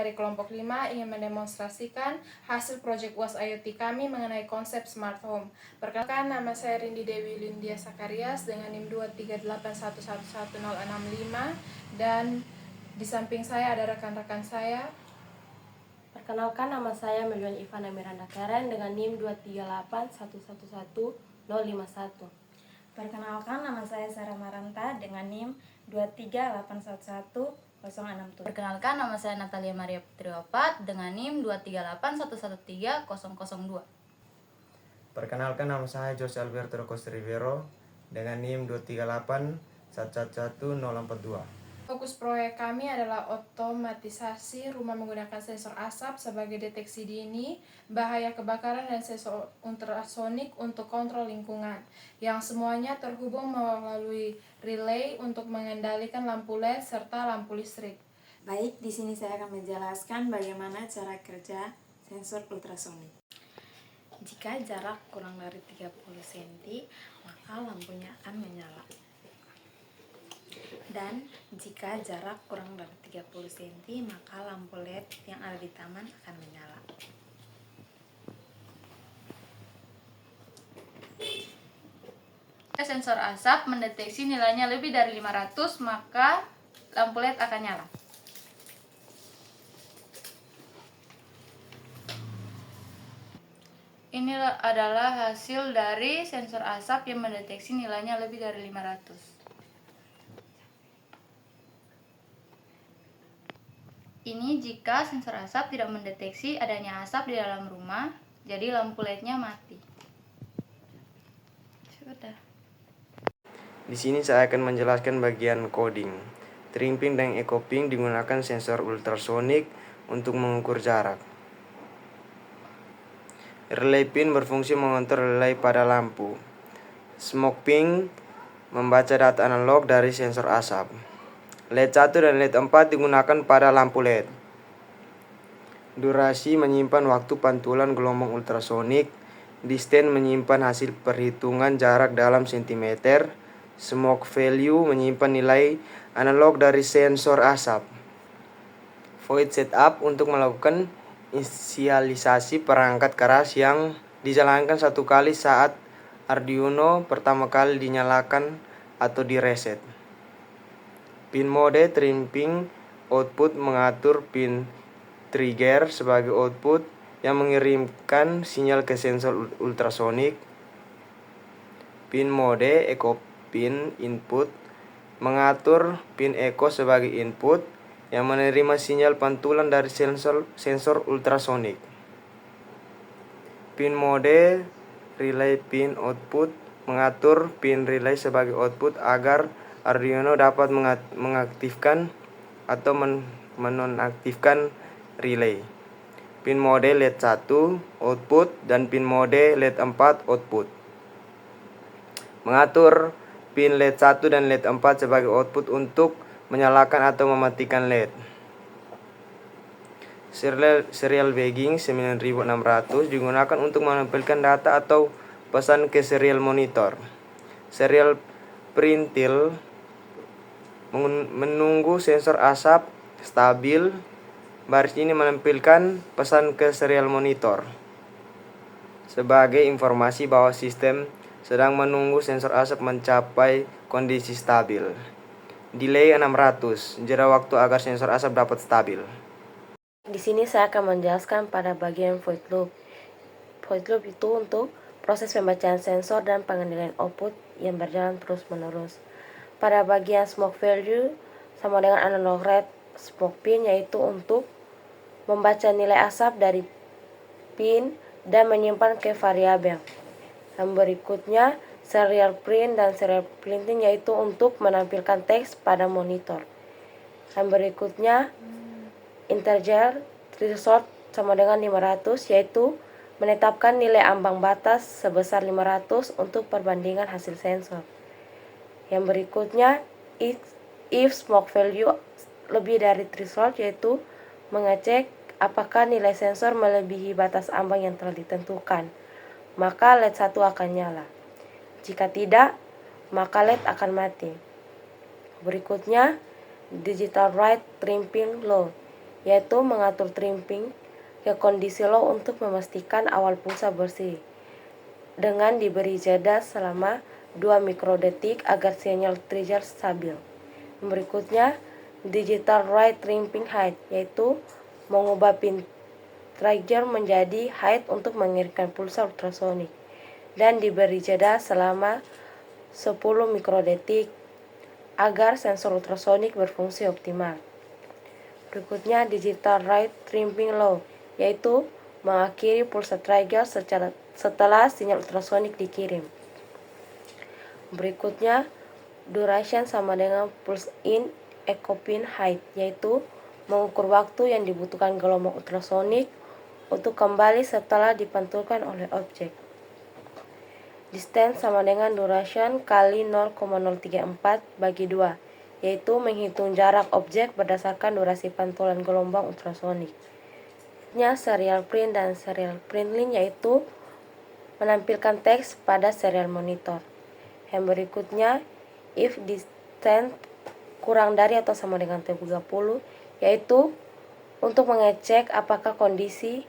dari kelompok 5 ingin mendemonstrasikan hasil proyek UAS IoT kami mengenai konsep smart home. Perkenalkan, nama saya Rindi Dewi Lindia Sakarias dengan NIM 238111065 dan di samping saya ada rekan-rekan saya. Perkenalkan, nama saya Melwan Ivana Miranda Karen dengan NIM 238111051. Perkenalkan, nama saya Sarah Maranta dengan NIM 238111067. Perkenalkan, nama saya Natalia Maria Putri Wapat dengan NIM 238113002. Perkenalkan, nama saya Jose Alberto Costa Rivero dengan NIM 238111042. Fokus proyek kami adalah otomatisasi rumah menggunakan sensor asap sebagai deteksi dini, bahaya kebakaran, dan sensor ultrasonik untuk kontrol lingkungan, yang semuanya terhubung melalui relay untuk mengendalikan lampu LED serta lampu listrik. Baik, di sini saya akan menjelaskan bagaimana cara kerja sensor ultrasonik. Jika jarak kurang dari 30 cm, maka lampunya akan menyala. Dan jika jarak kurang dari 30 cm, maka lampu LED yang ada di taman akan menyala. Sensor asap mendeteksi nilainya lebih dari 500, maka lampu LED akan nyala. Ini adalah hasil dari sensor asap yang mendeteksi nilainya lebih dari 500. Ini jika sensor asap tidak mendeteksi adanya asap di dalam rumah, jadi lampu LED-nya mati. Sudah. Di sini saya akan menjelaskan bagian coding. Tripping dan echoing digunakan sensor ultrasonik untuk mengukur jarak. Relay pin berfungsi mengontrol relay pada lampu. Smoke pin membaca data analog dari sensor asap. LED 1 dan LED 4 digunakan pada lampu LED. Durasi menyimpan waktu pantulan gelombang ultrasonik. Distance menyimpan hasil perhitungan jarak dalam sentimeter. Smoke value menyimpan nilai analog dari sensor asap. Void setup untuk melakukan inisialisasi perangkat keras yang dijalankan satu kali saat Arduino pertama kali dinyalakan atau direset. Pin mode tripping output mengatur pin trigger sebagai output yang mengirimkan sinyal ke sensor ultrasonik. Pin mode echo pin input mengatur pin echo sebagai input yang menerima sinyal pantulan dari sensor ultrasonik. Pin mode relay pin output mengatur pin relay sebagai output agar Arduino dapat mengaktifkan atau menonaktifkan relay. Pin mode LED 1 output dan pin mode LED 4 output. Mengatur pin LED 1 dan LED 4 sebagai output untuk menyalakan atau mematikan LED. Serial bagging 9600 digunakan untuk menampilkan data atau pesan ke serial monitor. Serial printil menunggu sensor asap stabil. Baris ini menampilkan pesan ke serial monitor sebagai informasi bahwa sistem sedang menunggu sensor asap mencapai kondisi stabil. Delay 600, jeda waktu agar sensor asap dapat stabil. Di sini saya akan menjelaskan pada bagian void loop. Void loop itu untuk proses pembacaan sensor dan pengendalian output yang berjalan terus-menerus. Pada bagian smoke value sama dengan analog red smoke pin, yaitu untuk membaca nilai asap dari pin dan menyimpan ke variabel. Yang berikutnya serial print dan serial printing, yaitu untuk menampilkan teks pada monitor. Yang berikutnya integer threshold sama dengan 500, yaitu menetapkan nilai ambang batas sebesar 500 untuk perbandingan hasil sensor. Yang berikutnya if smoke value lebih dari threshold, yaitu mengecek apakah nilai sensor melebihi batas ambang yang telah ditentukan, maka LED 1 akan nyala. Jika tidak, maka LED akan mati. Berikutnya digital write tripping low, yaitu mengatur tripping ke kondisi low untuk memastikan awal pulsa bersih dengan diberi jeda selama 2 mikrodetik agar sinyal trigger stabil. Berikutnya, digital write tripping height, yaitu mengubah pin trigger menjadi height untuk mengirimkan pulsa ultrasonik dan diberi jeda selama 10 mikrodetik agar sensor ultrasonik berfungsi optimal. Berikutnya, digital write tripping low, yaitu mengakhiri pulsa trigger setelah sinyal ultrasonik dikirim. Berikutnya, duration sama dengan pulse in echo pin height, yaitu mengukur waktu yang dibutuhkan gelombang ultrasonik untuk kembali setelah dipantulkan oleh objek. Distance sama dengan duration kali 0,034 bagi 2, yaitu menghitung jarak objek berdasarkan durasi pantulan gelombang ultrasonik. Serial print dan serial print link, yaitu menampilkan teks pada serial monitor. Yang berikutnya, if distance kurang dari atau sama dengan 30, yaitu untuk mengecek apakah kondisi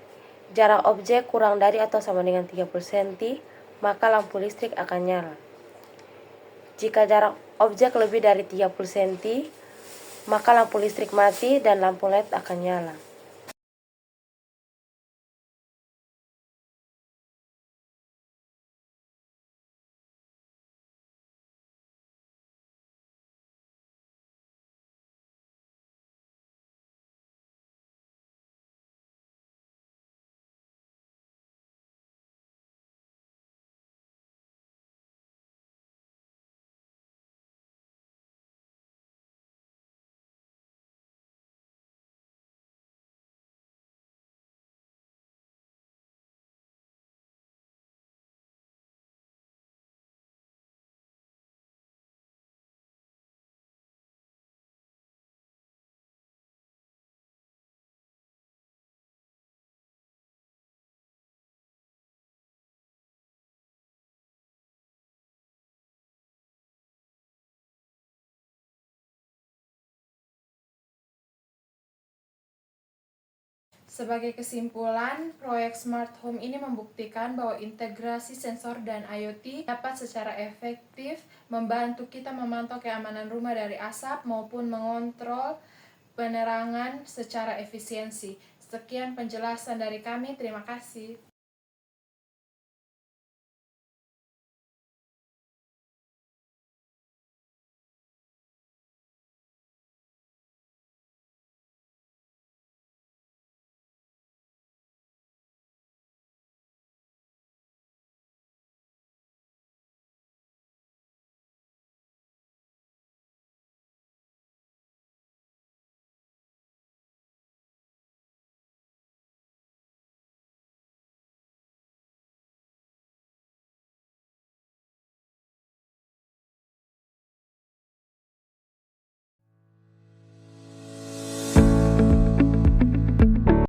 jarak objek kurang dari atau sama dengan 30 cm, maka lampu listrik akan nyala. Jika jarak objek lebih dari 30 cm, maka lampu listrik mati dan lampu LED akan nyala. Sebagai kesimpulan, proyek Smart Home ini membuktikan bahwa integrasi sensor dan IoT dapat secara efektif membantu kita memantau keamanan rumah dari asap maupun mengontrol penerangan secara efisiensi. Sekian penjelasan dari kami, terima kasih.